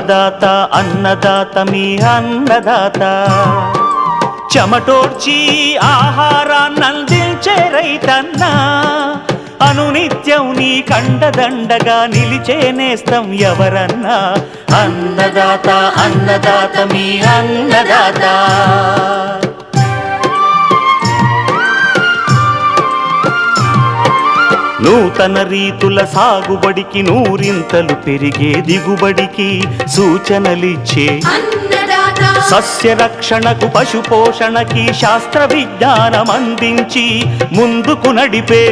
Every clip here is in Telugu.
అన్నదాత అన్నదాత మీ అన్నదాత చెమటోడ్చి ఆహారాన్నందించే రైతన్నా అనునిత్యం నీ కండదండగా నిలిచే నేస్తం ఎవరన్నా అన్నదాత అన్నదాత మీ అన్నదాత. నూతన రీతుల సాగుబడికి నూరింతలు పెరిగే దిగుబడికి సూచనలిచ్చే సస్య రక్షణకు పశు పోషణకి శాస్త్ర విజ్ఞానం అందించి ముందుకు నడిపే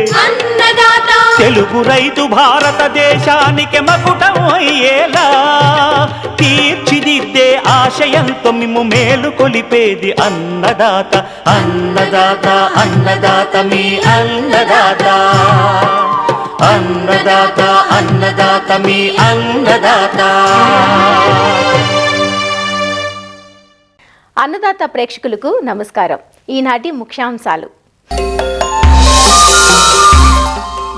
తెలుగు రైతు భారతదేశానికి మకుటం అయ్యేలా తీర్చిదిద్దే ఆశయంతో మిమ్ము మేలు కొలిపేది అన్నదాత అన్నదాత అన్నదాత మీ అన్నదాత అన్నదాత అన్నదాత మీ అన్నదాత. అన్నదాత ప్రేక్షకులకు నమస్కారం. ఈనాటి ముఖ్యాంశాలు: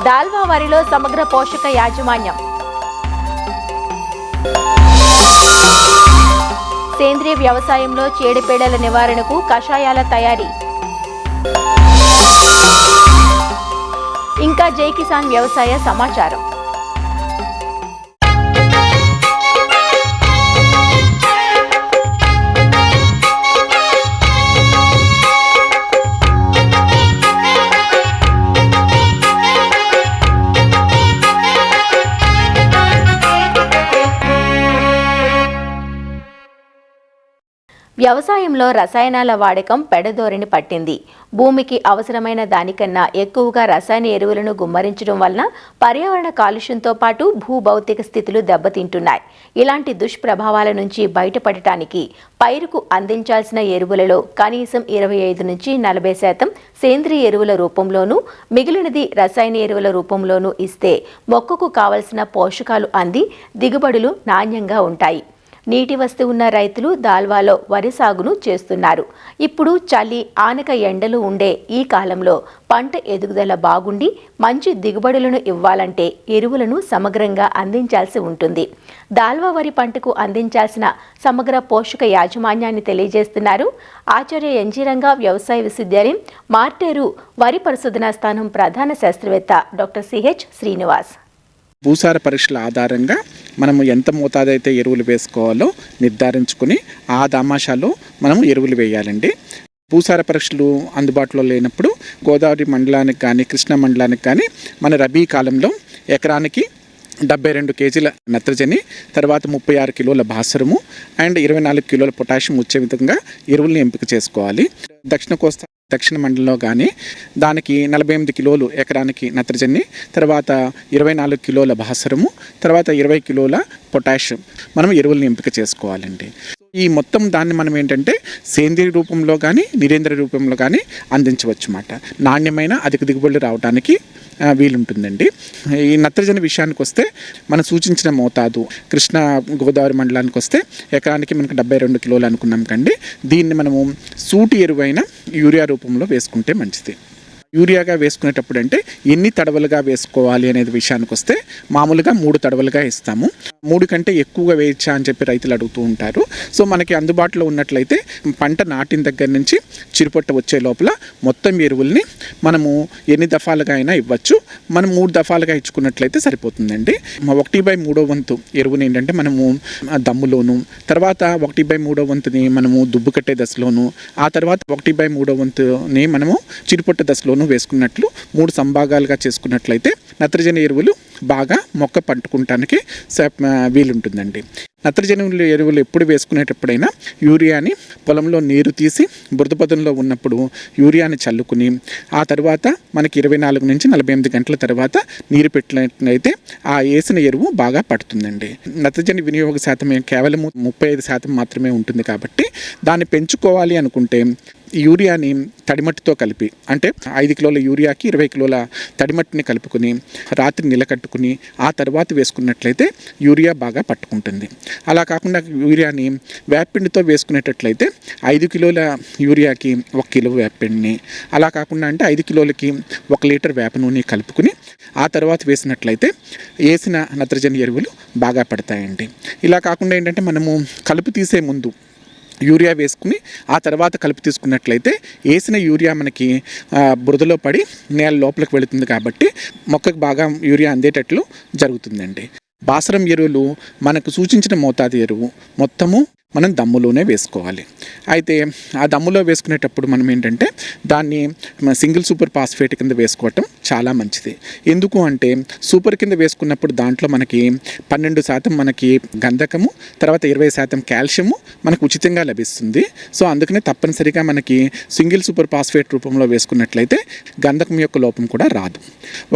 దాల్వా వరిలో సమగ్ర పోషక యాజమాన్యం, సేంద్రియ వ్యవసాయంలో చీడపీడల నివారణకు కషాయాల తయారీ, ఇంకా జై కిసాన్ వ్యవసాయ సమాచారం. వ్యవసాయంలో రసాయనాల వాడకం పెడధోరణి పట్టింది. భూమికి అవసరమైన దానికన్నా ఎక్కువగా రసాయన ఎరువులను గుమ్మరించడం వలన పర్యావరణ కాలుష్యంతో పాటు భూభౌతిక స్థితులు దెబ్బతింటున్నాయి. ఇలాంటి దుష్ప్రభావాల నుంచి బయటపడటానికి పైరుకు అందించాల్సిన ఎరువులలో కనీసం 25 నుంచి 40% సేంద్రియ ఎరువుల రూపంలోనూ మిగిలినది రసాయన ఎరువుల రూపంలోనూ ఇస్తే మొక్కకు కావలసిన పోషకాలు అంది దిగుబడులు నాణ్యంగా ఉంటాయి. నీటి వస్తు ఉన్న రైతులు దాల్వాలో వరి సాగును చేస్తున్నారు. ఇప్పుడు చలి ఆనక ఎండలు ఉండే ఈ కాలంలో పంట ఎదుగుదల బాగుండి మంచి దిగుబడులను ఇవ్వాలంటే ఎరువులను సమగ్రంగా అందించాల్సి ఉంటుంది. దాల్వా వరి పంటకు అందించాల్సిన సమగ్ర పోషక యాజమాన్యాన్ని తెలియజేస్తున్నారు ఆచార్య ఎన్జీ రంగా వ్యవసాయ విశ్వవిద్యాలయం మార్టేరు వరి పరిశోధనా స్థానం ప్రధాన శాస్త్రవేత్త డాక్టర్ సిహెచ్ శ్రీనివాస్. భూసార పరీక్షల ఆధారంగా మనము ఎంత మోతాదైతే ఎరువులు వేసుకోవాలో నిర్ధారించుకుని ఆ దామాషాలో మనము ఎరువులు వేయాలండి. భూసార పరీక్షలు అందుబాటులో లేనప్పుడు గోదావరి మండలానికి కానీ కృష్ణా మండలానికి కానీ మన రబీ కాలంలో ఎకరానికి 72 కేజీల నత్రజని, తర్వాత 36 కిలోల భాస్వరము అండ్ 24 కిలోల పొటాషియం వచ్చే విధంగా ఎరువులను ఎంపిక చేసుకోవాలి. దక్షిణ మండలంలో కానీ దానికి 48 కిలోలు ఎకరానికి నత్రజని, తర్వాత 24 కిలోల భాస్వరము, తర్వాత 20 కిలోల పొటాషియం మనం ఎరువులను ఎంపిక చేసుకోవాలండి. ఈ మొత్తం దాన్ని మనం ఏంటంటే సేంద్రియ రూపంలో కానీ నిరేంద్ర రూపంలో కానీ అందించవచ్చు అన్నమాట. నాణ్యమైన అధిక దిగుబడులు రావడానికి వీలుంటుందండి. ఈ నత్రజని విషయానికి వస్తే మనం సూచించిన మోతాదు కృష్ణా గోదావరి మండలానికి వస్తే ఎకరానికి మనకు 72 కిలోలు అనుకున్నాం కండి. దీన్ని మనము సూటి ఎరువైన యూరియా రూపంలో వేసుకుంటే మంచిది. యూరియాగా వేసుకునేటప్పుడు అంటే ఎన్ని తడవలుగా వేసుకోవాలి అనేది విషయానికి వస్తే మామూలుగా 3 తడవలుగా ఇస్తాము. 3 కంటే ఎక్కువగా వేయచ్చా అని చెప్పి రైతులు అడుగుతూ ఉంటారు. సో మనకి అందుబాటులో ఉన్నట్లయితే పంట నాటిన దగ్గర నుంచి చిరుపట్ట వచ్చే లోపల మొత్తం ఎరువుల్ని మనము ఎన్ని దఫాలుగా అయినా ఇవ్వచ్చు. మనం 3 దఫాలుగా ఇచ్చుకున్నట్లయితే సరిపోతుందండి. 1/3 వంతు ఎరువుని ఏంటంటే మనము దమ్ములోను, తర్వాత 1/3 వంతుని మనము దుబ్బు కట్టే దశలోను, ఆ తర్వాత 1/3 వంతుని మనము చిరుపట్ట దశలోను వేసుకున్నట్లు 3 సంభాగాలుగా చేసుకున్నట్లయితే నత్రజని ఎరువులు బాగా మొక్క పంటుకుంటానికి వీలుంటుందండి. నత్రజని ఎరువులు ఎప్పుడు వేసుకునేటప్పుడైనా యూరియాని పొలంలో నీరు తీసి బురద పదంలో ఉన్నప్పుడు యూరియాని చల్లుకుని ఆ తర్వాత మనకి 24 నుంచి 48 గంటల తర్వాత నీరు పెట్టినట్లయితే ఆ వేసిన ఎరువు బాగా పడుతుందండి. నత్రజని వినియోగ శాతం కేవలం 35% మాత్రమే ఉంటుంది కాబట్టి దాన్ని పెంచుకోవాలి అనుకుంటే యూరియాని తడిమట్టితో కలిపి, అంటే 5 కిలోల యూరియాకి 20 కిలోల తడిమట్టిని కలుపుకొని రాత్రి నిలకట్టుకుని ఆ తర్వాత వేసుకున్నట్లయితే యూరియా బాగా పట్టుకుంటుంది. అలా కాకుండా యూరియాని వేపపిండితో వేసుకునేటట్లయితే 5 కిలోల యూరియాకి 1 కిలో వేపపిండిని, అలా కాకుండా అంటే 5 కిలోలకి 1 లీటర్ వేప నూనె కలుపుకుని ఆ తర్వాత వేసినట్లయితే వేసిన నత్రజని ఎరువులు బాగా పడతాయండి. ఇలా కాకుండా ఏంటంటే మనము కలుపు తీసే ముందు యూరియా వేసుకుని ఆ తర్వాత కలుపు తీసుకున్నట్లయితే వేసిన యూరియా మనకి బురదలో పడి నేల లోపలికి వెళుతుంది కాబట్టి మొక్కకు బాగా యూరియా అందేటట్లు జరుగుతుందండి. భాస్వరం ఎరువులు మనకు సూచించిన మోతాదు ఎరువు మొత్తము మనం దమ్ములోనే వేసుకోవాలి. అయితే ఆ దమ్ములో వేసుకునేటప్పుడు మనం ఏంటంటే దాన్ని సింగిల్ సూపర్ ఫాస్ఫేట్ కింద వేసుకోవటం చాలా మంచిది. ఎందుకు అంటే సూపర్ కింద వేసుకున్నప్పుడు దాంట్లో మనకి 12% మనకి గంధకము, తర్వాత 20% కాల్షియము మనకు ఉచితంగా లభిస్తుంది. సో అందుకనే తప్పనిసరిగా మనకి సింగిల్ సూపర్ ఫాస్ఫేట్ రూపంలో వేసుకున్నట్లయితే గంధకం యొక్క లోపం కూడా రాదు.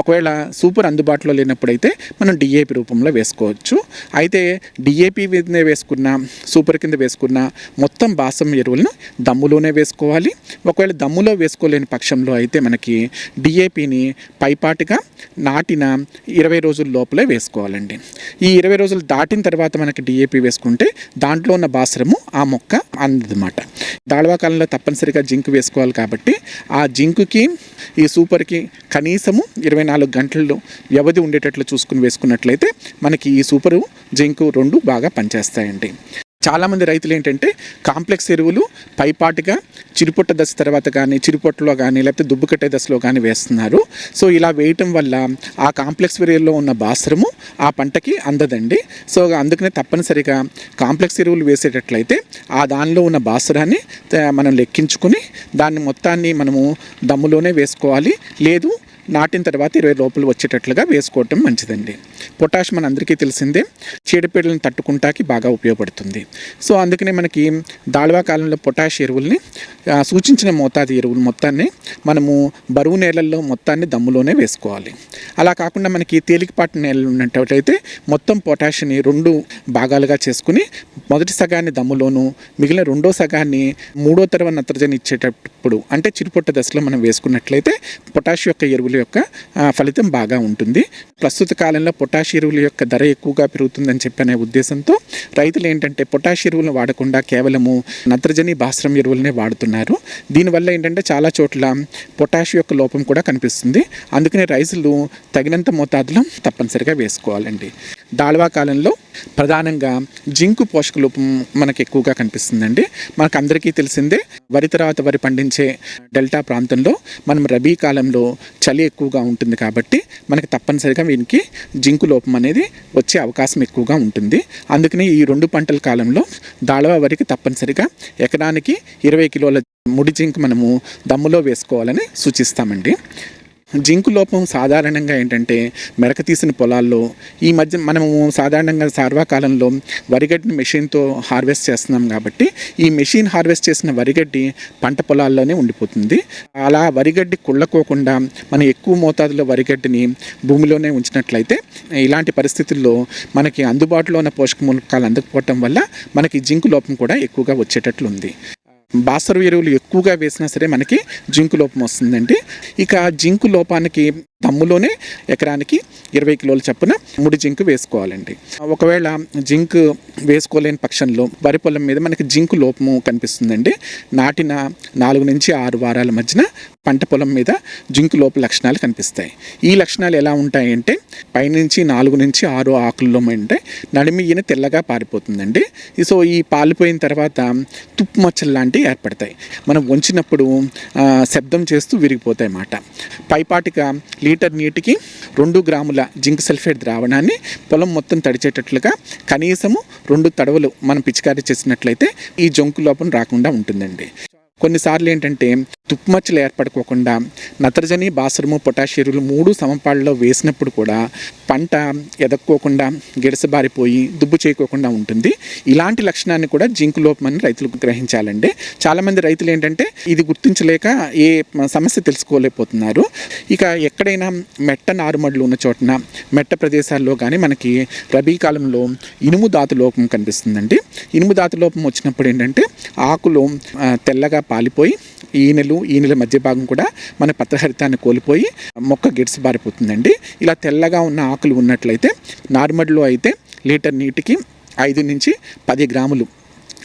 ఒకవేళ సూపర్ అందుబాటులో లేనప్పుడైతే మనం డిఏపి రూపంలో వేసుకోవచ్చు. అయితే డిఏపి మీద వేసుకున్న సూపర్ కింద వేసుకున్న మొత్తం భాస్వరం ఎరువులను దమ్ములోనే వేసుకోవాలి. ఒకవేళ దమ్ములో వేసుకోలేని పక్షంలో అయితే మనకి డిఏపిని పైపాటిగా నాటిన 20 రోజుల లోపలే వేసుకోవాలండి. ఈ 20 రోజులు దాటిన తర్వాత మనకి డిఏపి వేసుకుంటే దాంట్లో ఉన్న భాస్వరము ఆ మొక్క అందదన్నమాట. దాళవాకాలంలో తప్పనిసరిగా జింక్ వేసుకోవాలి కాబట్టి ఆ జింకుకి ఈ సూపర్కి కనీసము 24 గంటల్లో వ్యవధి ఉండేటట్లు చూసుకుని వేసుకున్నట్లయితే మనకి ఈ సూపరు జింకు 2 బాగా పనిచేస్తాయండి. చాలామంది రైతులు ఏంటంటే కాంప్లెక్స్ ఎరువులు పైపాటిగా చిరుపొట్ట దశ తర్వాత కానీ చిరుపొట్టలో కానీ లేకపోతే దుబ్బు కట్టే దశలో కానీ వేస్తున్నారు. సో ఇలా వేయటం వల్ల ఆ కాంప్లెక్స్ ఎరువుల్లో ఉన్న భాస్వరము ఆ పంటకి అందదండి. సో అందుకనే తప్పనిసరిగా కాంప్లెక్స్ ఎరువులు వేసేటట్లయితే ఆ దానిలో ఉన్న భాస్వరాన్ని మనం లెక్కించుకుని దాన్ని మొత్తాన్ని మనము దమ్ములోనే వేసుకోవాలి. లేదు నాటిన తర్వాత 20 లోపల వచ్చేటట్లుగా వేసుకోవటం మంచిదండి. పొటాష్ మన అందరికీ తెలిసిందే, చీడపీడలను తట్టుకుంటాకి బాగా ఉపయోగపడుతుంది. సో అందుకనే మనకి దాళవా కాలంలో పొటాష్ ఎరువుల్ని సూచించిన మోతాదు ఎరువులు మొత్తాన్ని మనము బరువు నేలల్లో మొత్తాన్ని దమ్ములోనే వేసుకోవాలి. అలా కాకుండా మనకి తేలికపాటి నేలలు ఉన్నట్టయితే మొత్తం పొటాష్ని 2 భాగాలుగా చేసుకుని మొదటి సగాన్ని దమ్ములోను మిగిలిన రెండో సగాన్ని 3వ తరవ నత్రజని ఇచ్చేటప్పుడు అంటే చిరుపొట్ట దశలో మనం వేసుకున్నట్లయితే పొటాష్ యొక్క ఎరువుల యొక్క ఫలితం బాగా ఉంటుంది. ప్రస్తుత కాలంలో పొటాష్ ఎరువుల యొక్క ధర ఎక్కువగా పెరుగుతుందని చెప్పనే ఉద్దేశంతో రైతులు ఏంటంటే పొటాష్ ఎరువులను వాడకుండా కేవలము నత్రజని భాస్వరం ఎరువులనే వాడుతున్నారు. దీనివల్ల ఏంటంటే చాలా చోట్ల పొటాష్ యొక్క లోపం కూడా కనిపిస్తుంది. అందుకనే రైతులు తగినంత మోతాదులో తప్పనిసరిగా వేసుకోవాలండి. దాళవా కాలంలో ప్రధానంగా జింకు పోషక లోపం మనకు ఎక్కువగా కనిపిస్తుందండి. మనకు అందరికీ తెలిసిందే, వరి తర్వాత వరి పండించే డెల్టా ప్రాంతంలో మనం రబీ కాలంలో చలి ఎక్కువగా ఉంటుంది కాబట్టి మనకి తప్పనిసరిగా వీనికి జింకు లోపం అనేది వచ్చే అవకాశం ఎక్కువగా ఉంటుంది. అందుకని ఈ 2 పంటల కాలంలో దాళవా వరికి తప్పనిసరిగా ఎకరానికి 20 కిలోల ముడి జింక్ మనము దమ్ములో వేసుకోవాలని సూచిస్తామండి. జింకు లోపం సాధారణంగా ఏంటంటే మెరక తీసిన పొలాల్లో ఈ మధ్య మనము సాధారణంగా సార్వాకాలంలో వరిగడ్డిని మెషిన్తో హార్వెస్ట్ చేస్తున్నాం కాబట్టి ఈ మెషిన్ హార్వెస్ట్ చేసిన వరిగడ్డి పంట పొలాల్లోనే ఉండిపోతుంది. అలా వరిగడ్డి కుళ్ళకోకుండా మనం ఎక్కువ మోతాదులో వరిగడ్డిని భూమిలోనే ఉంచినట్లయితే ఇలాంటి పరిస్థితుల్లో మనకి అందుబాటులో ఉన్న పోషక మూలకాలు అందకపోవటం వల్ల మనకి జింకు లోపం కూడా ఎక్కువగా వచ్చేటట్లు ఉంది. భాస్వరం ఎరువులు ఎక్కువగా వేసినా సరే మనకి జింకు లోపం వస్తుందండి. ఇక జింకు లోపానికి దమ్ములోనే ఎకరానికి 20 కిలోల చొప్పున ముడి జింకు వేసుకోవాలండి. ఒకవేళ జింక్ వేసుకోలేని పక్షంలో వరి పొలం మీద మనకి జింకు లోపము కనిపిస్తుందండి. నాటిన 4 నుంచి 6 వారాల మధ్యన పంట పొలం మీద జింకు లోప లక్షణాలు కనిపిస్తాయి. ఈ లక్షణాలు ఎలా ఉంటాయంటే పైనుంచి 4 నుంచి 6 ఆకుల్లో అంటే నడిమియ్యని తెల్లగా పారిపోతుందండి. సో ఈ పాలిపోయిన తర్వాత తుప్పు మచ్చలు లాంటివి ఏర్పడతాయి. మనం వంచినప్పుడు శబ్దం చేస్తూ విరిగిపోతాయి అన్నమాట. పైపాటిగా లీటర్ నీటికి 2 గ్రాముల జింక్ సల్ఫేట్ ద్రావణాన్ని పొలం మొత్తం తడిచేటట్లుగా కనీసము 2 తడవలు మనం పిచికారీ చేసినట్లయితే ఈ జంకు లోపం రాకుండా ఉంటుందండి. కొన్నిసార్లు ఏంటంటే తుప్పుమచ్చలు ఏర్పడుకోకుండా నత్రజని, భాస్వరము, పొటాషియం ఎరువులు 3 సమపాళ్ళలో వేసినప్పుడు కూడా పంట ఎదక్కోకుండా గిడసబారిపోయి దుబ్బు చేయకోకుండా ఉంటుంది. ఇలాంటి లక్షణాన్ని కూడా జింక్ లోపం అని రైతులు గ్రహించాలండి. చాలామంది రైతులు ఏంటంటే ఇది గుర్తించలేక ఏ సమస్య తెలుసుకోలేకపోతున్నారు. ఇక ఎక్కడైనా మెట్ట నారుమడులు ఉన్న చోటన, మెట్ట ప్రదేశాల్లో కానీ మనకి రబీ కాలంలో ఇనుము ధాతు లోపం కనిపిస్తుందండి. ఇనుము ధాతు లోపం వచ్చినప్పుడు ఏంటంటే ఆకులు తెల్లగా పాలిపోయి ఈనెల మధ్య భాగం కూడా మన పత్రహరితాన్ని కోల్పోయి మొక్క గిడసబారిపోతుందండి. ఇలా తెల్లగా ఉన్న ఆకులు ఉన్నట్లయితే నార్మల్లో అయితే లీటర్ నీటికి 5 నుంచి 10 గ్రాములు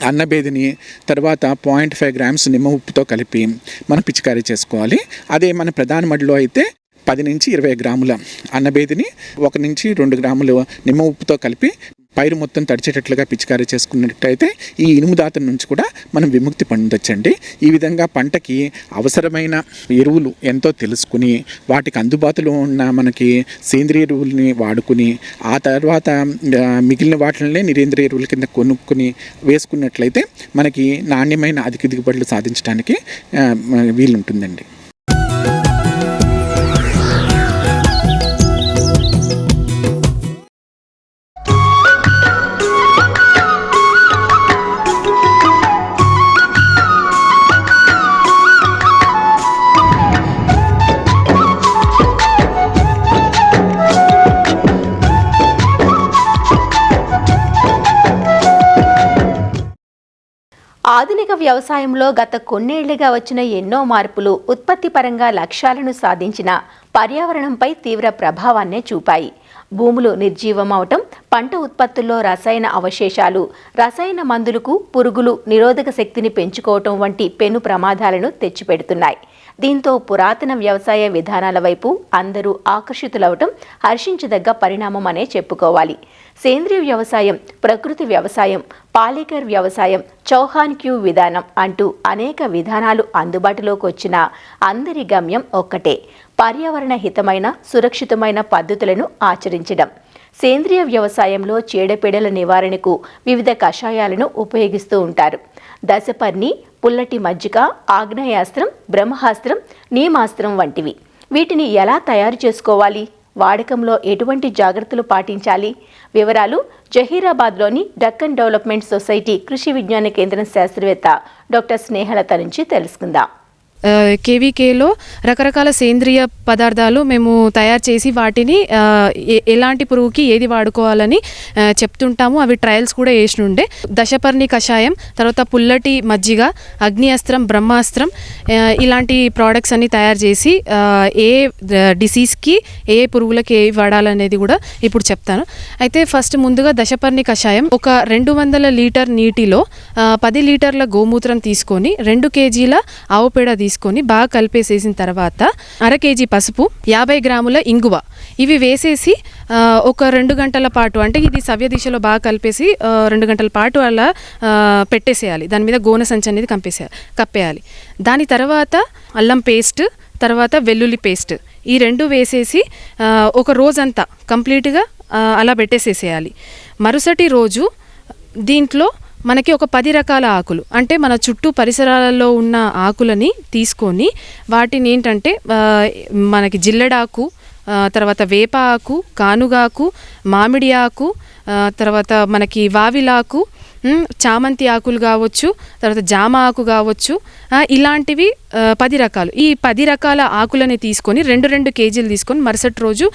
అన్నబేదిని, తర్వాత 0.5 గ్రామ్స్ నిమ్మ ఉప్పుతో కలిపి మనం పిచికారీ చేసుకోవాలి. అదే మన ప్రధాన మడిలో అయితే 10 నుంచి 20 గ్రాముల అన్నబేదిని 1 నుంచి 2 గ్రాములు నిమ్మ ఉప్పుతో కలిపి పైరు మొత్తం తడిచేటట్లుగా పిచికారీ చేసుకున్నట్టయితే ఈ ఇనుము దాత నుంచి కూడా మనం విముక్తి పొందొచ్చండి. ఈ విధంగా పంటకి అవసరమైన ఎరువులు ఎంతో తెలుసుకుని వాటికి అందుబాటులో ఉన్న మనకి సేంద్రియ ఎరువుల్ని వాడుకుని ఆ తర్వాత మిగిలిన వాటిని నిరేంద్రియ ఎరువుల కింద కొనుక్కొని వేసుకున్నట్లయితే మనకి నాణ్యమైన అధిక దిగుబడులు సాధించడానికి వీలుంటుందండి. ఆధునిక వ్యవసాయంలో గత కొన్నేళ్లుగా వచ్చిన ఎన్నో మార్పులు ఉత్పత్తి పరంగా లక్ష్యాలను సాధించిన పర్యావరణంపై తీవ్ర ప్రభావాన్నే చూపాయి. భూములు నిర్జీవం అవటం, పంట ఉత్పత్తుల్లో రసాయన అవశేషాలు, రసాయన మందులకు పురుగులు నిరోధక శక్తిని పెంచుకోవటం వంటి పెను ప్రమాదాలను తెచ్చిపెడుతున్నాయి. దీంతో పురాతన వ్యవసాయ విధానాల వైపు అందరూ ఆకర్షితులవటం హర్షించదగ్గ పరిణామం అనే చెప్పుకోవాలి. సేంద్రీయ వ్యవసాయం, ప్రకృతి వ్యవసాయం, పాలేకర్ వ్యవసాయం, చౌహాన్ క్యూ విధానం అంటూ అనేక విధానాలు అందుబాటులోకి వచ్చిన అందరి గమ్యం ఒక్కటే: పర్యావరణ హితమైన, సురక్షితమైన పద్ధతులను ఆచరించడం. సేంద్రియ వ్యవసాయంలో చీడపీడల నివారణకు వివిధ కషాయాలను ఉపయోగిస్తూ ఉంటారు. దశపర్ణి, పుల్లటి మజ్జిగ, ఆగ్నేయాస్త్రం, బ్రహ్మాస్త్రం, నీమాస్త్రం వంటివి. వీటిని ఎలా తయారు చేసుకోవాలి? వాడకంలో ఎటువంటి జాగ్రత్తలు పాటించాలి? వివరాలు జహీరాబాద్లోని డక్కన్ డెవలప్మెంట్ సొసైటీ కృషి విజ్ఞాన కేంద్రం శాస్త్రవేత్త డాక్టర్ స్నేహలత నుంచి తెలుసుకుందాం. కేవీకేలో రకరకాల సేంద్రియ పదార్థాలు మేము తయారు చేసి వాటిని ఎలాంటి పురుగుకి ఏది వాడుకోవాలని చెప్తుంటాము. అవి ట్రయల్స్ కూడా వేసినుండే. దశపర్ణి కషాయం, తర్వాత పుల్లటి మజ్జిగ, అగ్ని అస్త్రం, బ్రహ్మాస్త్రం ఇలాంటి ప్రోడక్ట్స్ అన్ని తయారు చేసి ఏ డిసీజ్కి ఏ పురుగులకి ఏ వాడాలనేది కూడా ఇప్పుడు చెప్తాను. అయితే ఫస్ట్ ముందుగా దశపర్ణి కషాయం ఒక 200 లీటర్ నీటిలో 10 లీటర్ల గోమూత్రం తీసుకొని 2 కేజీల ఆవు పేడ తీసుకొని బాగా కలిపేసేసిన తర్వాత 1/2 కేజీ పసుపు, 50 గ్రాముల ఇంగువ ఇవి వేసేసి ఒక 2 గంటల పాటు, అంటే ఇది సవ్య దిశలో బాగా కలిపేసి 2 గంటల పాటు అలా పెట్టేసేయాలి. దాని మీద గోనె సంచి అనేది కప్పేయాలి. దాని తర్వాత అల్లం పేస్ట్, తర్వాత వెల్లుల్లి పేస్ట్ ఈ 2 వేసేసి ఒక రోజంతా కంప్లీట్గా అలా పెట్టేసేసేయాలి. మరుసటి రోజు దీంట్లో మనకి ఒక 10 రకాల ఆకులు, అంటే మన చుట్టూ పరిసరాలలో ఉన్న ఆకులని తీసుకొని వాటిని ఏంటంటే మనకి జిల్లెడాకు, తర్వాత వేప ఆకు, కానుగాకు, మామిడి ఆకు, తర్వాత మనకి వావిలాకు, చామంతి ఆకులు కావచ్చు, తర్వాత జామ ఆకు కావచ్చు, ఇలాంటివి 10 రకాలు. ఈ 10 రకాల ఆకులని తీసుకొని 2 కేజీలు తీసుకొని మరుసటి రోజు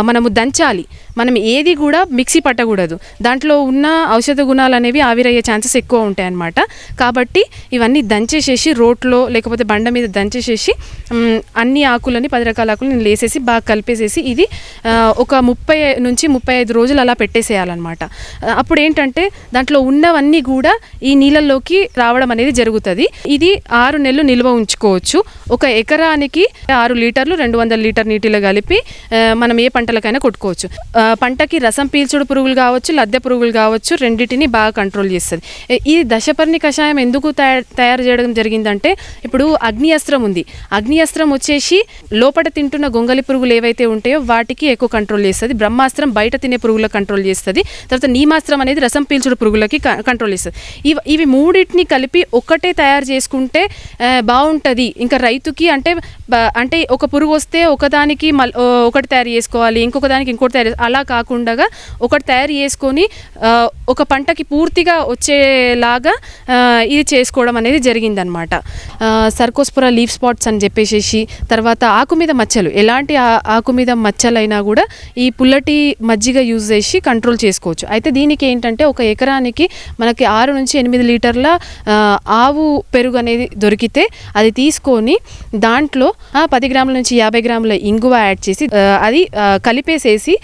మనము దంచాలి. మనం ఏది కూడా మిక్సీ పట్టకూడదు. దాంట్లో ఉన్న ఔషధ గుణాలు అనేవి ఆవిరయ్యే ఛాన్సెస్ ఎక్కువ ఉంటాయి అన్నమాట. కాబట్టి ఇవన్నీ దంచేసేసి రోట్లో లేకపోతే బండ మీద దంచేసేసి అన్ని ఆకులని 10 రకాల ఆకులని లేసేసి బాగా కలిపేసేసి ఇది ఒక 30 నుంచి 35 రోజులు అలా పెట్టేసేయాలన్నమాట. అప్పుడు ఏంటంటే దాంట్లో ఉన్నవన్నీ కూడా ఈ నీళ్ళల్లోకి రావడం అనేది జరుగుతుంది. ఇది 6 నెలలు నిల్వ ఉంచుకోవచ్చు. ఒక ఎకరానికి 6 లీటర్లు 200 లీటర్ నీటిలో కలిపి మనం ఏ పంటలకైనా కొట్టుకోవచ్చు. పంటకి రసం పీల్చుడు పురుగులు కావచ్చు, లద్దె పురుగులు కావచ్చు, రెండింటిని బాగా కంట్రోల్ చేస్తుంది. ఈ దశపర్ణి కషాయం ఎందుకు తయారు చేయడం జరిగిందంటే, ఇప్పుడు అగ్ని అస్త్రం ఉంది. అగ్ని అస్త్రం వచ్చేసి లోపల తింటున్న గొంగలి పురుగులు ఏవైతే ఉంటాయో వాటికి ఎక్కువ కంట్రోల్ చేస్తుంది. బ్రహ్మాస్త్రం బయట తినే పురుగులకు కంట్రోల్ చేస్తుంది. తర్వాత నీమాస్త్రం అనేది రసం పీల్చుడు పురుగులకి కంట్రోల్ చేస్తుంది. ఇవి మూడింటిని కలిపి ఒక్కటే తయారు చేసుకుంటే బాగుంటుంది. ఉంటుంది ఇంకా రైతుకి. అంటే ఒక పురుగు వస్తే ఒకదానికి ఒకటి తయారు చేసుకోవాలి, ఇంకొక దానికి ఇంకోటి తయారు, అలా కాకుండా ఒకటి తయారు చేసుకొని ఒక పంటకి పూర్తిగా వచ్చేలాగా ఇది చేసుకోవడం అనేది జరిగిందనమాట. సర్కోస్పురా లీఫ్ స్పాట్స్ అని చెప్పేసి, తర్వాత ఆకు మీద మచ్చలు, ఎలాంటి ఆకు మీద మచ్చలైనా కూడా ఈ పుల్లటి మజ్జిగ యూజ్ చేసి కంట్రోల్ చేసుకోవచ్చు. అయితే దీనికి ఏంటంటే ఒక ఎకరానికి మనకి 6 నుంచి 8 లీటర్ల ఆవు పెరుగు అనేది దొరికితే అది తీసుకొని దాంట్లో 10 గ్రాముల నుంచి 50 గ్రాముల ఇంగువ యాడ్ చేసి అది కలిపేసేసి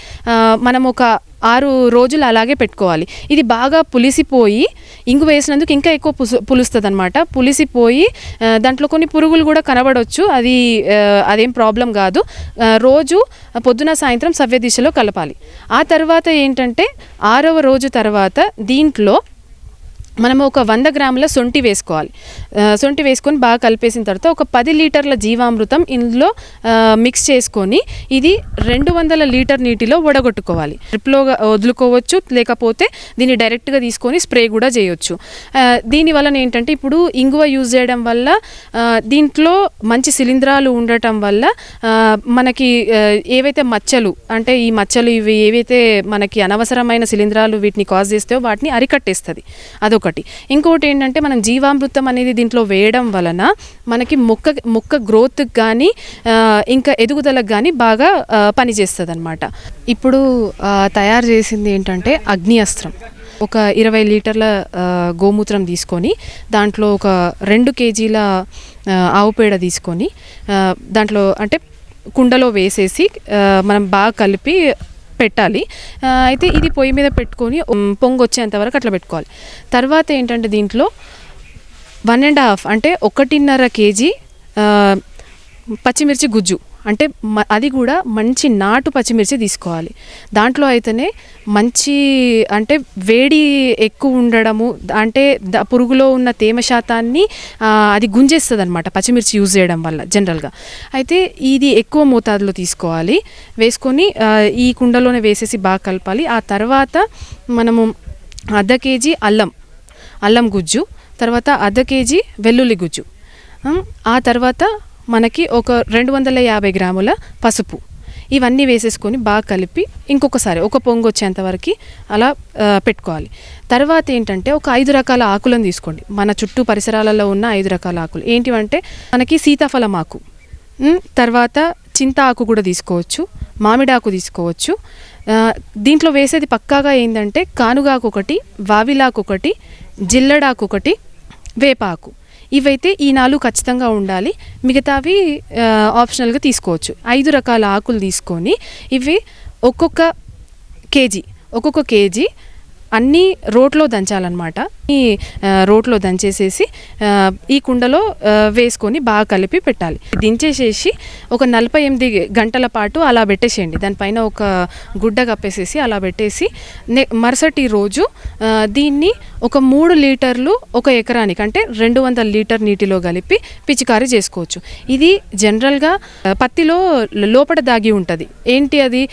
మనం ఒక 6 రోజులు అలాగే పెట్టుకోవాలి. ఇది బాగా పులిసిపోయి, ఇంగు వేసినందుకు ఇంకా ఎక్కువ పులుస్తుంది అనమాట. పులిసిపోయి దాంట్లో కొన్ని పురుగులు కూడా కనబడవచ్చు, అదేం ప్రాబ్లం కాదు. రోజు పొద్దున సాయంత్రం సవ్య దిశలో కలపాలి. ఆ తర్వాత ఏంటంటే 6వ రోజు తర్వాత దీంట్లో మనము ఒక 100 గ్రాముల సొంటి వేసుకోవాలి. సొంటి వేసుకొని బాగా కలిపేసిన తర్వాత ఒక 10 లీటర్ల జీవామృతం ఇందులో మిక్స్ చేసుకొని ఇది 200 లీటర్ నీటిలో వడగొట్టుకోవాలి. డ్రిప్లో వదులుకోవచ్చు, లేకపోతే దీన్ని డైరెక్ట్గా తీసుకొని స్ప్రే కూడా చేయొచ్చు. దీని వలన ఏంటంటే ఇప్పుడు ఇంగువ యూజ్ చేయడం వల్ల దీంట్లో మంచి శిలీంధ్రాలు ఉండటం వల్ల మనకి ఏవైతే మచ్చలు, అంటే ఈ మచ్చలు ఇవి ఏవైతే మనకి అనవసరమైన శిలీంధ్రాలు వీటిని కాజ్ చేస్తాయో వాటిని అరికట్టేస్తుంది. అదొకటి. ఇంకోటి ఏంటంటే మనం జీవామృతం అనేది దీంట్లో వేయడం వలన మనకి మొక్క గ్రోత్కి కానీ ఇంకా ఎదుగుదలకు కానీ బాగా పనిచేస్తుంది అనమాట. ఇప్పుడు తయారు చేసింది ఏంటంటే అగ్ని అస్త్రం. ఒక 20 లీటర్ల గోమూత్రం తీసుకొని దాంట్లో ఒక 2 కేజీల ఆవు పేడ తీసుకొని దాంట్లో అంటే కుండలో వేసేసి మనం బాగా కలిపి పెట్టాలి. అయితే ఇది పొయ్యి మీద పెట్టుకొని పొంగు వచ్చేంత వరకు అట్లా పెట్టుకోవాలి. తర్వాత ఏంటంటే దీంట్లో 1.5 అంటే 1.5 కేజీ పచ్చిమిర్చి గుజ్జు, అంటే అది కూడా మంచి నాటు పచ్చిమిర్చి తీసుకోవాలి. దాంట్లో అయితేనే మంచి అంటే వేడి ఎక్కువ ఉండడము, అంటే పురుగులో ఉన్న తేమ శాతాన్ని అది గుంజేస్తుంది అనమాట పచ్చిమిర్చి యూజ్ చేయడం వల్ల జనరల్గా. అయితే ఇది ఎక్కువ మోతాదులో తీసుకోవాలి. వేసుకొని ఈ కుండలోనే వేసేసి బాగా కలపాలి. ఆ తర్వాత మనము 1/2 కేజీ అల్లం గుజ్జు, తర్వాత 1/2 కేజీ వెల్లుల్లి గుజ్జు, ఆ తర్వాత మనకి ఒక 250 గ్రాముల పసుపు, ఇవన్నీ వేసేసుకొని బాగా కలిపి ఇంకొకసారి ఒక పొంగు వచ్చేంత వరకు అలా పెట్టుకోవాలి. తర్వాత ఏంటంటే ఒక 5 రకాల ఆకులను తీసుకోండి. మన చుట్టూ పరిసరాలలో ఉన్న 5 రకాల ఆకులు ఏంటివంటే మనకి సీతాఫలం ఆకు, తర్వాత చింత ఆకు కూడా తీసుకోవచ్చు, మామిడాకు తీసుకోవచ్చు. దీంట్లో వేసేది పక్కాగా ఏంటంటే కానుగాకు ఒకటి, వావిలాకు ఒకటి, జిల్లడాకు ఒకటి, వేపాకు. ఇవైతే ఈ 4 ఖచ్చితంగా ఉండాలి. మిగతావి ఆప్షనల్గా తీసుకోవచ్చు. 5 రకాల ఆకులు తీసుకొని ఇవి ఒక్కొక్క కేజీ అన్నీ రోట్లో దంచాలన్నమాట. ఈ రోట్లో దంచేసేసి ఈ కుండలో వేసుకొని బాగా కలిపి పెట్టాలి. దించేసేసి ఒక 48 గంటల పాటు అలా పెట్టేసేయండి. దానిపైన ఒక గుడ్డ కప్పేసేసి అలా పెట్టేసి మరుసటి రోజు దీన్ని ఒక 3 లీటర్లు ఒక ఎకరానికి అంటే 200 లీటర్ నీటిలో కలిపి పిచికారీ చేసుకోవచ్చు. ఇది జనరల్గా పత్తిలో లోపల దాగి ఉంటుంది. ఏంటి అది?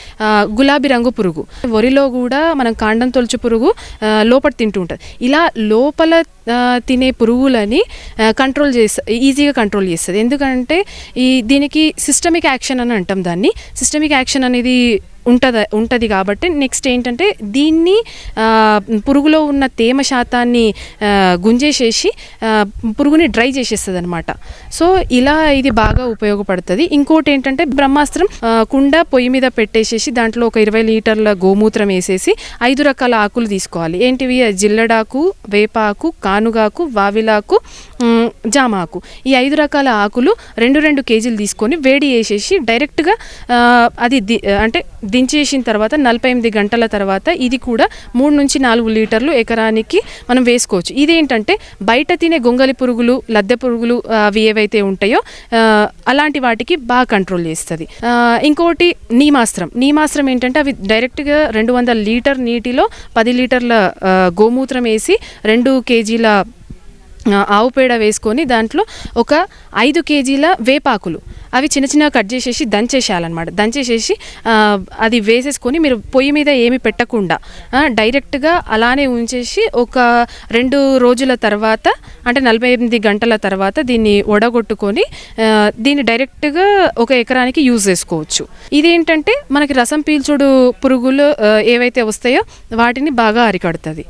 గులాబీ రంగు పురుగు. వరిలో కూడా మనం కాండం తొలుచు పురుగు లోపల తింటూ ఉంటుంది. ఇలా లోపల తినే పురుగులని ఈజీగా కంట్రోల్ చేస్తుంది. ఎందుకంటే దీనికి సిస్టమిక్ యాక్షన్ అని అంటాం. దాన్ని సిస్టమిక్ యాక్షన్ అనేది ఉంటుంది కాబట్టి నెక్స్ట్ ఏంటంటే దీన్ని పురుగులో ఉన్న తేమ శాతాన్ని గుంజేసేసి పురుగుని డ్రై చేసేస్తుంది అనమాట. సో ఇలా ఇది బాగా ఉపయోగపడుతుంది. ఇంకోటి ఏంటంటే బ్రహ్మాస్త్రం కుండ పొయ్యి మీద పెట్టేసేసి దాంట్లో ఒక 20 లీటర్ల గోమూత్రం వేసేసి 5 రకాల ఆకులు తీసుకోవాలి. ఏంటివి? జిల్లడాకు, వేపాకు, కానుగాకు, వావిలాకు, జామాకు. ఈ 5 రకాల ఆకులు 2 కేజీలు తీసుకొని వేడి వేసేసి డైరెక్ట్గా అది అంటే దించేసిన తర్వాత 48 గంటల తర్వాత ఇది కూడా 3 నుంచి 4 లీటర్లు ఎకరానికి మనం వేసుకోవచ్చు. ఇదేంటంటే బయట తినే గొంగలి పురుగులు, లద్దె పురుగులు అవి ఏవైతే ఉంటాయో అలాంటి వాటికి బాగా కంట్రోల్ చేస్తుంది. ఇంకోటి నీమాస్త్రం ఏంటంటే అవి డైరెక్ట్గా 200 లీటర్ నీటిలో 10 లీటర్ల గోమూత్రం వేసి 2 కేజీల ఆవు పేడ వేసుకొని దాంట్లో ఒక 5 కేజీల వేపాకులు అవి చిన్న చిన్నగా కట్ చేసేసి దంచేసేయాలన్నమాట. దంచేసేసి అది వేసేసుకొని మీరు పొయ్యి మీద ఏమి పెట్టకుండా డైరెక్ట్గా అలానే ఉంచేసి ఒక 2 రోజుల తర్వాత అంటే 48 గంటల తర్వాత దీన్ని వడగొట్టుకొని దీన్ని డైరెక్ట్గా 1 ఎకరానికి యూజ్ చేసుకోవచ్చు. ఇదేంటంటే మనకి రసం పీల్చుడు పురుగులు ఏవైతే వస్తాయో వాటిని బాగా అరికడుతుంది.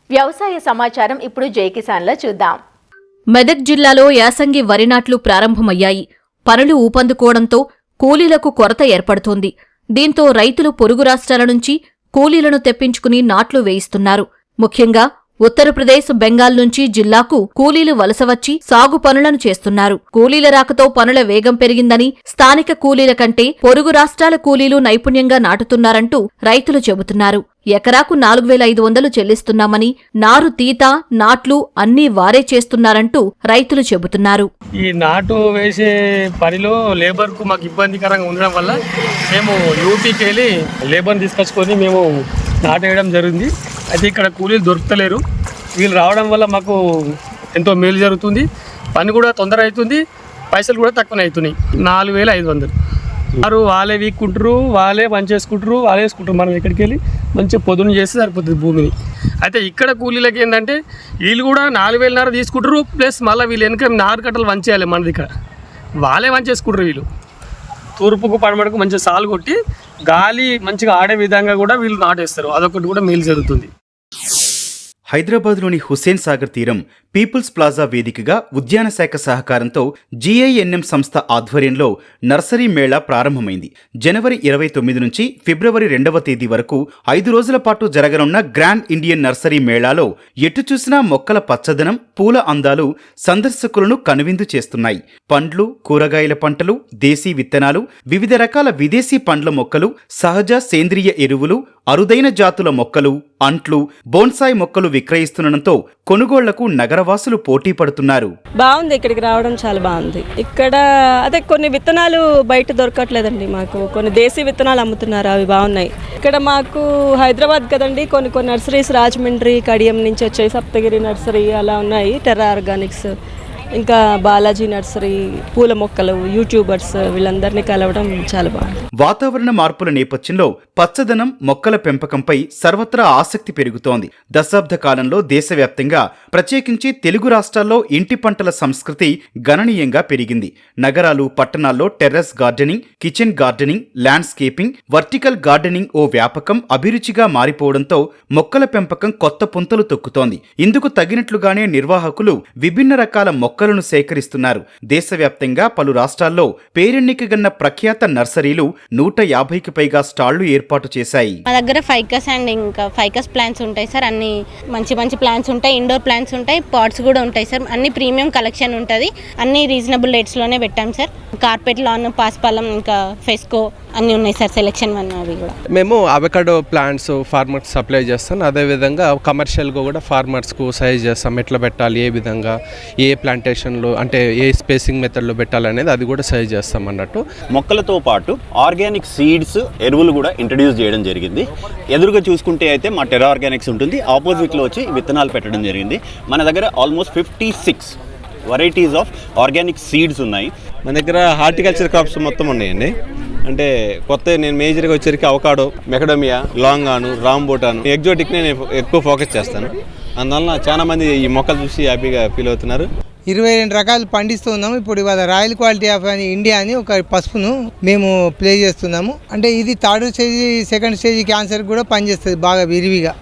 వ్యవసాయ సమాచారం ఇప్పుడు జై కిసాన్లో చూద్దాం. మెదక్ జిల్లాలో యాసంగి వరి నాట్లు ప్రారంభమయ్యాయి. పనులు ఊపందుకోవడంతో కూలీలకు కొరత ఏర్పడుతోంది. దీంతో రైతులు పొరుగు రాష్ట్రాల నుంచి కూలీలను తెప్పించుకుని నాట్లు వేయిస్తున్నారు. ముఖ్యంగా ఉత్తరప్రదేశ్, బెంగాల్ నుంచి జిల్లాకు కూలీలు వలస వచ్చి సాగు పనులను చేస్తున్నారు. కూలీల రాకతో పనుల వేగం పెరిగిందని, స్థానిక కూలీల కంటే పొరుగు రాష్ట్రాల కూలీలు నైపుణ్యంగా నాటుతున్నారంటూ రైతులు చెబుతున్నారు. ఎకరాకు 4500 చెల్లిస్తున్నామని, నారు తీత, నాట్లు అన్నీ వారే చేస్తున్నారంటూ రైతులు చెబుతున్నారు. ఈ నాటు వేసే పనిలో లేబర్కు మాకు ఇబ్బందికరంగా ఉండడం వల్ల మేము యూపీకి వెళ్ళి లేబర్ని తీసుకొచ్చుకొని మేము నాటు వేయడం జరిగింది. అయితే ఇక్కడ కూలీలు దొరుకుతలేరు. వీళ్ళు రావడం వల్ల మాకు ఎంతో మేలు జరుగుతుంది. పని కూడా తొందర అవుతుంది, పైసలు కూడా తక్కువనే అవుతున్నాయి. 4500 వారు వాళ్ళే వీక్కుంటారు, వాళ్ళే పని చేసుకుంటారు, వాళ్ళే వేసుకుంటారు. మనం ఇక్కడికి వెళ్ళి మంచిగా పొదును చేస్తే సరిపోతుంది భూమిని. అయితే ఇక్కడ కూలీలకి ఏంటంటే వీళ్ళు కూడా 4000 తీసుకుంటారు, ప్లస్ మళ్ళీ వీళ్ళు వెనక 4 కట్టలు వంచేయాలి. మనది ఇక్కడ వాళ్ళే వంచేసుకుంటారు. వీళ్ళు తూర్పుకు పడమడకు మంచిగా సాలు కొట్టి గాలి మంచిగా ఆడే విధంగా కూడా వీళ్ళు నాటేస్తారు. అదొకటి కూడా మేలు జరుగుతుంది. హైదరాబాద్లోని హుస్సేన్ సాగర్ తీరం పీపుల్స్ ప్లాజా వేదికగా ఉద్యాన శాఖ సహకారంతో జీఐఎన్ఎం సంస్థ ఆధ్వర్యంలో నర్సరీ మేళా ప్రారంభమైంది. జనవరి 29 నుంచి ఫిబ్రవరి 2వ తేదీ వరకు 5 రోజుల పాటు జరగనున్న గ్రాండ్ ఇండియన్ నర్సరీ మేళాలో ఎటు చూసినా మొక్కల పచ్చదనం, పూల అందాలు సందర్శకులను కనువిందు చేస్తున్నాయి. పండ్లు, కూరగాయల పంటలు, దేశీ విత్తనాలు, వివిధ రకాల విదేశీ పండ్ల మొక్కలు, సహజ సేంద్రియ ఎరువులు, అరుదైన జాతుల మొక్కలు, అంట్లు, బోన్సాయి మొక్కలు విక్రయిస్తుండటంతో కొనుగోళ్లకు నగరవాసులు పోటీ పడుతున్నారు. బాగుంది, ఇక్కడికి రావడం చాలా బాగుంది. ఇక్కడ అదే కొన్ని విత్తనాలు బయట దొరకట్లేదండి. మాకు కొన్ని దేశీ విత్తనాలు అమ్ముతున్నారు, అవి బాగున్నాయి. ఇక్కడ మాకు హైదరాబాద్ కదండి, కొన్ని నర్సరీస్ రాజమండ్రి, కడియం నుంచి వచ్చాయి. సప్తగిరి నర్సరీ అలా ఉన్నాయి, టెర్రా ఆర్గానిక్స్, ఇంకా బాలాజీ నర్సరీ, పూల మొక్కలు, యూట్యూబర్స్ వీళ్ళందరినీ కలవడం చాలా బాగుంది. వాతావరణ మార్పుల నేపథ్యంలో పచ్చదనం, మొక్కల పెంపకంపై సర్వత్రా ఆసక్తి పెరుగుతోంది. దశాబ్ద కాలంలో దేశవ్యాప్తంగా, ప్రత్యేకించి తెలుగు రాష్ట్రాల్లో ఇంటి పంటల సంస్కృతి గణనీయంగా పెరిగింది. నగరాలు, పట్టణాల్లో terrace gardening, kitchen gardening, landscaping, vertical gardening ఓ వ్యాపకం అభిరుచిగా మారిపోవడంతో మొక్కల పెంపకం కొత్త పుంతలు తొక్కుతోంది. ఇందుకు తగినట్లుగానే నిర్వాహకులు విభిన్న రకాల మొక్కలను సేకరిస్తున్నారు. దేశవ్యాప్తంగా పలు రాష్ట్రాల్లో పేరెన్నికగన్న ప్రఖ్యాత నర్సరీలు 150కి పైగా స్టాళ్లు ఏర్పాటు చేశాయి. మా దగ్గర ఫైకస్ అండ్ ఇంకా ఫైకస్ ప్లాంట్స్ ఉంటాయి సార్. అన్ని మంచి ప్లాంట్స్ ఉంటాయి, ఇండోర్ ప్లాంట్స్ ఉంటాయి, పాట్స్ కూడా ఉంటాయి సార్. అన్ని ప్రీమియం కలెక్షన్ ఉంటుంది. అన్ని రీజనబుల్ రేట్స్లోనే పెట్టాం సార్. కార్పెట్, లాన్, పాస్పాలం, ఇంకా ఫెస్కో అన్నీ ఉన్నాయి సార్. సెలెక్షన్ అవి కూడా మేము అవకాడో ప్లాంట్స్ ఫార్మర్స్ సప్లై చేస్తాం. అదేవిధంగా కమర్షియల్గా కూడా ఫార్మర్స్కు సజెస్ట్ చేస్తాం, ఎట్లా పెట్టాలి, ఏ విధంగా, ఏ ప్లాంటేషన్లో అంటే ఏ స్పేసింగ్ మెథడ్లో పెట్టాలనేది అది కూడా సజెస్ట్ చేస్తాం అన్నట్టు. మొక్కలతో పాటు ఆర్గానిక్ సీడ్స్, ఎరువులు కూడా ఇంట్రడ్యూస్ చేయడం జరిగింది. ఎదురుగా చూసుకుంటే అయితే మా టెర్రా ఆర్గానిక్స్ ఉంటుంది, ఆపోజిట్లో వచ్చి విత్తనాలు పెట్టడం జరిగింది. మన దగ్గర almost 56 varieties of organic seeds ఉన్నాయి. మన దగ్గర హార్టికల్చర్ క్రాప్స్ మొత్తం ఉన్నాయండి. అంటే కొత్త నేను మేజర్గా వచ్చేసరికి అవకాడో, మెకడమియా, లాంగాను, రాంబోటాను, ఎగ్జోటిక్ని నేను ఎక్కువ ఫోకస్ చేస్తాను. అందువల్ల చాలా మంది ఈ మొక్కలు చూసి హ్యాపీగా ఫీల్ అవుతున్నారు. 22 రకాలు పండిస్తున్నాము. ఇప్పుడు ఇవాళ రాయల్ క్వాలిటీ ఆఫ్ ఇండియా అని ఒక పసుపును మేము ప్లే చేస్తున్నాము. అంటే ఇది 3rd stage, 2nd stage cancer కూడా పనిచేస్తుంది బాగా విరివిగా.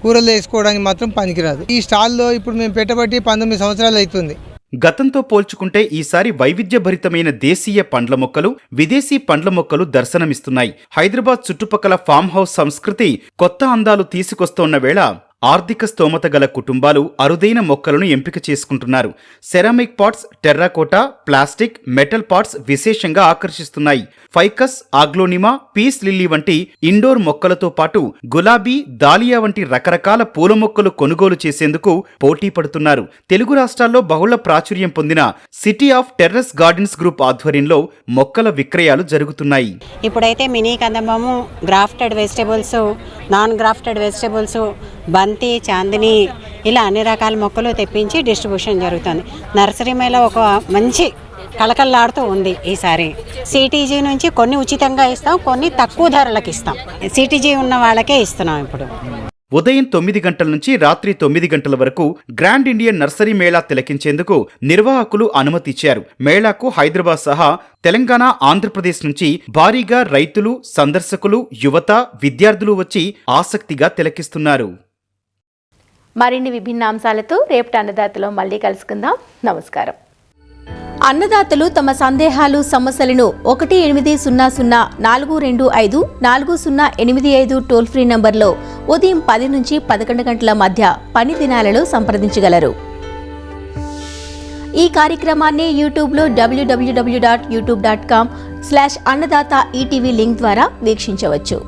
కూరలు వేసుకోవడానికి మాత్రం పనికిరాదు. ఈ స్టాల్లో ఇప్పుడు మేము పెట్టబట్టి 19 సంవత్సరాలు అవుతుంది. గతంతో పోల్చుకుంటే ఈసారి వైవిధ్యభరితమైన దేశీయ పండ్ల మొక్కలు, విదేశీ పండ్ల మొక్కలు దర్శనమిస్తున్నాయి. హైదరాబాద్ చుట్టుపక్కల ఫామ్ హౌస్ సంస్కృతి కొత్త అందాలు తీసుకొస్తోన్న వేళ ఆర్థిక స్తోమత గల కుటుంబాలు అరుదైన మొక్కలను ఎంపిక చేసుకుంటున్నారు. Ceramic pots, terracotta, plastic, metal pots విశేషంగా ఆకర్షిస్తున్నాయి. ఫైకస్, ఆగ్లోనిమా, పీస్ లిల్లీ వంటి ఇండోర్ మొక్కలతో పాటు గులాబీ, దాలియా వంటి రకరకాల పూల మొక్కలు కొనుగోలు చేసేందుకు పోటీ పడుతున్నారు. తెలుగు రాష్ట్రాల్లో బహుళ ప్రాచుర్యం పొందిన city of terrace gardens group ఆధ్వర్యంలో మొక్కల విక్రయాలు జరుగుతున్నాయి. ఇప్పుడైతే మినీ కందమము, grafted vegetables, non grafted vegetables, బంతి, చాందిని ఇలా అన్ని రకాల మొక్కలు తెప్పించి డిస్ట్రిబ్యూషన్ జరుగుతుంది. నర్సరీ మేళ ఒక మంచి కళకళలాడుతూ ఉంది. ఈసారి సిటీజీ నుంచి కొన్ని ఉచితంగా ఇస్తాం, కొన్ని తక్కువ ధరలకు ఇస్తాం. సిటీజీ ఉన్న వాళ్ళకే ఇస్తున్నాం. ఇప్పుడు ఉదయం 9 గంటల నుంచి రాత్రి 9 గంటల వరకు గ్రాండ్ ఇండియన్ నర్సరీ మేళా తిలకించేందుకు నిర్వాహకులు అనుమతి ఇచ్చారు. మేళాకు హైదరాబాద్ సహా తెలంగాణ, ఆంధ్రప్రదేశ్ నుంచి భారీగా రైతులు, సందర్శకులు, యువత, విద్యార్థులు వచ్చి ఆసక్తిగా తిలకిస్తున్నారు. మరిన్ని విభిన్న అంశాలతో రేపటి అన్నదాతలో మళ్ళీ కలుసుకుందాం. నమస్కారం. అన్నదాతలు తమ సందేహాలు, సమస్యలను 1-800-425-4085 టోల్ ఫ్రీ నంబర్లో ఉదయం 10 నుంచి 11 గంటల మధ్య పని దినాలలో సంప్రదించగలరు. ఈ కార్యక్రమాన్ని యూట్యూబ్లో www.youtube.com/అన్నదాత ఈటీవీ లింక్ ద్వారా వీక్షించవచ్చు.